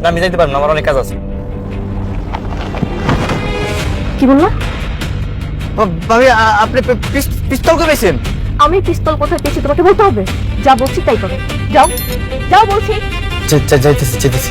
না আমি যাইতে পারবো না, আমার অনেক কাজ আছে। কি বললা? ভাবি আপনি পিস্তল কে পেয়েছেন? আমি পিস্তল কোথায় পেয়েছি তোমাকে বলতে হবে? যা বলছি তাই করো। যাও যাও বলছি। যাইতেছি।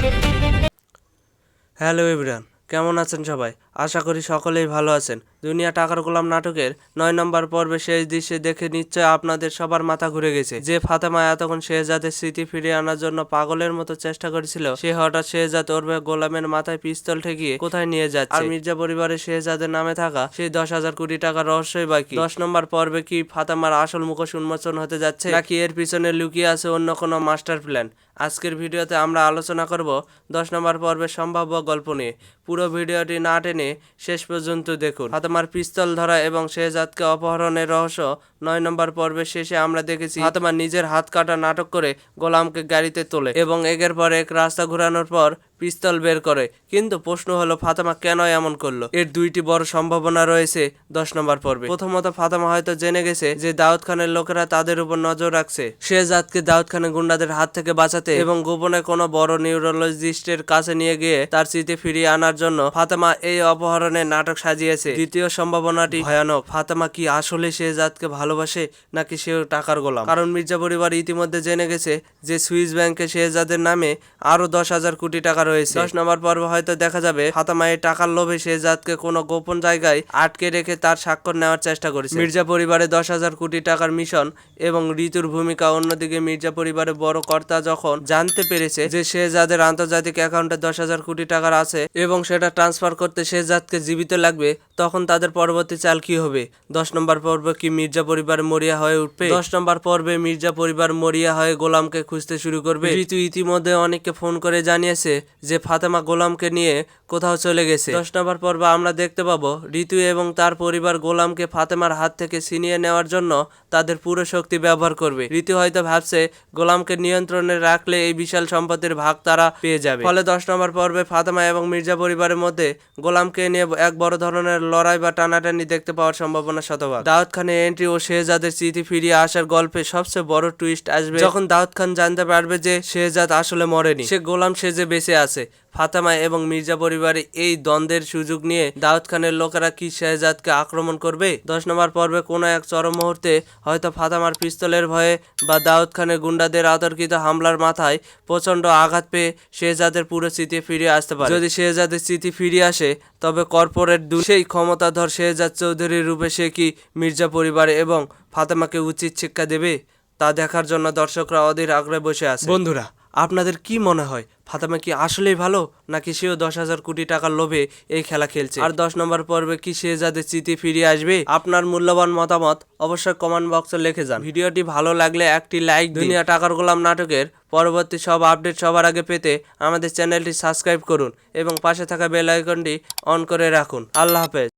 হ্যালো এভরিওয়ান, কেমন আছেন সবাই? আশা করি সকলেই ভালো আছেন। দুনিয়া টাকার গোলাম নাটকের 9 নম্বর পর্বে শেষ দৃশ্যে দেখে নিশ্চয় আপনাদের সবার মাথা ঘুরে গেছে। যে ফাতেমা এতক্ষণ শেহজাদের স্মৃতি ফিরিয়ে আনার জন্য পাগলের মতো চেষ্টা করেছিল, সে হঠাৎ শেহজাদ ওরবে গোলামের মাথায় পিস্তল ঠেকিয়ে কোথায় নিয়ে যাচ্ছে। আর মির্জা পরিবারের শেহজাদের নামে থাকা সেই 10,000 কোটি টাকার রহস্যই বাকি। 10 নম্বর পর্বে কি ফাতেমার আসল মুখোশ উন্মোচন হতে যাচ্ছে, নাকি এর পিছনে লুকিয়ে আছে অন্য কোনো মাস্টার প্ল্যান? আজকের ভিডিওতে আমরা আলোচনা করব 10 নম্বর পর্বের সম্ভাব্য গল্প নিয়ে। পুরো ভিডিওটি না টেনে শেষ পর্যন্ত দেখুন। ফাতেমার পিস্তল ধরা এবং শেহজাদকে অপহরণের রহস্য। 9 নম্বর পর্বের শেষে আমরা দেখেছি ফাতেমা নিজের হাত কাটা নাটক করে গোলামকে গাড়িতে তোলে এবং একের পর এক রাস্তা ঘোরানোর পর পিস্তল বের করে। কিন্তু প্রশ্ন হলো ফাতেমা কেন এমন করলো? এর দুইটি বড় সম্ভাবনা রয়েছে 10 নম্বর পর্বে। প্রথমত, ফাতেমা হয়তো জেনে গেছে যে দাউদ খানের লোকেরা তাদের উপর নজর রাখছে। শেহজাদকে দাউদ খানের গুন্ডাদের হাত থেকে বাঁচাতে এবং গোপনে কোনো বড় নিউরোলজিস্টের কাছে নিয়ে গিয়ে তার স্মৃতি ফিরিয়ে আনার জন্য ফাতেমা এই অপহরণের নাটক সাজিয়েছে। দ্বিতীয় সম্ভাবনাটি ভয়ানক। ফাতেমা কি আসলে শেহজাদকে ভালোবাসে, নাকি সেও টাকার গোলাম? কারণ মির্জা পরিবার ইতিমধ্যে জেনে গেছে যে সুইস ব্যাংকে শেহজাদের নামে আরো 10,000 কোটি টাকা রয়েছে। 10 নম্বর পর্ব হয়তো দেখা যাবে ফাতেমা এই টাকার লোভে শেহজাদকে কোনো গোপন জায়গায় আটকে রেখে তার স্বাক্ষর নেওয়ার চেষ্টা করেছে। মির্জা পরিবারে 10,000 কোটি টাকার মিশন এবং ঋতুর ভূমিকা। অন্যদিকে মির্জা পরিবারের বড় কর্তা যখন জানতে পেরেছে যে শেহজাদের আন্তর্জাতিক অ্যাকাউন্টে 10,000 কোটি টাকার আছে এবং সেটা ট্রান্সফার করতে শেহজাদকে জীবিত লাগবে, তখন তাদের পরবর্তী চাল কি হবে? 10 নম্বর পর্বে কি মির্জা পরিবার মরিয়া হয়ে উঠবে? 10 নম্বর পর্বে মির্জা পরিবার মরিয়া হয়ে গোলামকে খুঁজতে শুরু করবে। ঋতু ইতিমধ্যে অনেককে ফোন করে জানিয়েছে যে ফাতেমা গোলামকে নিয়ে কোথাও চলে গেছে। 10 নম্বর পর্বে আমরা দেখতে পাবো ঋতু এবং তার পরিবার গোলামকে ফাতেমার হাত থেকে ছিনিয়ে নেওয়ার জন্য তাদের পুরো শক্তি ব্যবহার করবে। ঋতু হয়তো ভাবছে গোলামকে নিয়ন্ত্রণে রাখলে এই বিশাল সম্পত্তির ভাগ তারা পেয়ে যাবে। ফলে 10 নম্বর পর্বে ফাতেমা এবং মির্জা পরিবারের মধ্যে গোলামকে নিয়ে এক বড় ধরনের লড়াই বা টানাটানি দেখতে পাওয়ার সম্ভাবনা শতভাগ। দাউদ খানের এন্ট্রি ও শেহজাদের স্মৃতি ফিরিয়ে আসার গল্পে সবচেয়ে বড় টুইস্ট আসবে যখন দাউদ খান জানতে পারবে যে শেহজাদ আসলে মরেনি, সে গোলাম সেজে বেঁচে আছে। ফাতেমা এবং মির্জা পরিবারে এই দ্বন্দ্বের সুযোগ নিয়ে দাউদ খানের লোকেরা কি শেহজাদকে আক্রমণ করবে? 10 নম্বর পর্বে কোনো এক চরম মুহূর্তে হয়তো ফাতেমার পিস্তলের ভয়ে বা দাউদ খানের গুন্ডাদের আতর্কিত হামলার মাথায় প্রচন্ড আঘাত পেয়ে শেহজাদের পুরো স্মৃতি ফিরিয়ে আসতে পারে। যদি শেহজাদের স্মৃতি ফিরিয়ে আসে, তবে কর্পোরেট সেই ক্ষমতাধর শেহজাদ চৌধুরীর রূপে সে কি মির্জা পরিবারে এবং ফাতেমাকে উচিত শিক্ষা দেবে, তা দেখার জন্য দর্শকরা অধীর আগ্রহে বসে আছে। বন্ধুরা, আপনাদের কি মনে হয় ফাতেমা কি আসলেই ভালো, নাকি সেও 10,000 কোটি টাকার লোভে এই খেলা খেলছে? আর 10 নম্বর পর্বে কি শেহজাদের স্মৃতি ফিরিয়ে আসবে? আপনার মূল্যবান মতামত অবশ্যই কমেন্ট বক্সে লিখে যান। ভিডিওটি ভালো লাগলে একটি লাইক দিন। দুনিয়া টাকার গোলাম নাটকের পরবর্তী সব আপডেট সবার আগে পেতে আমাদের চ্যানেলটি সাবস্ক্রাইব করুন এবং পাশে থাকা বেল আইকনটি অন করে রাখুন। আল্লাহ হাফেজ।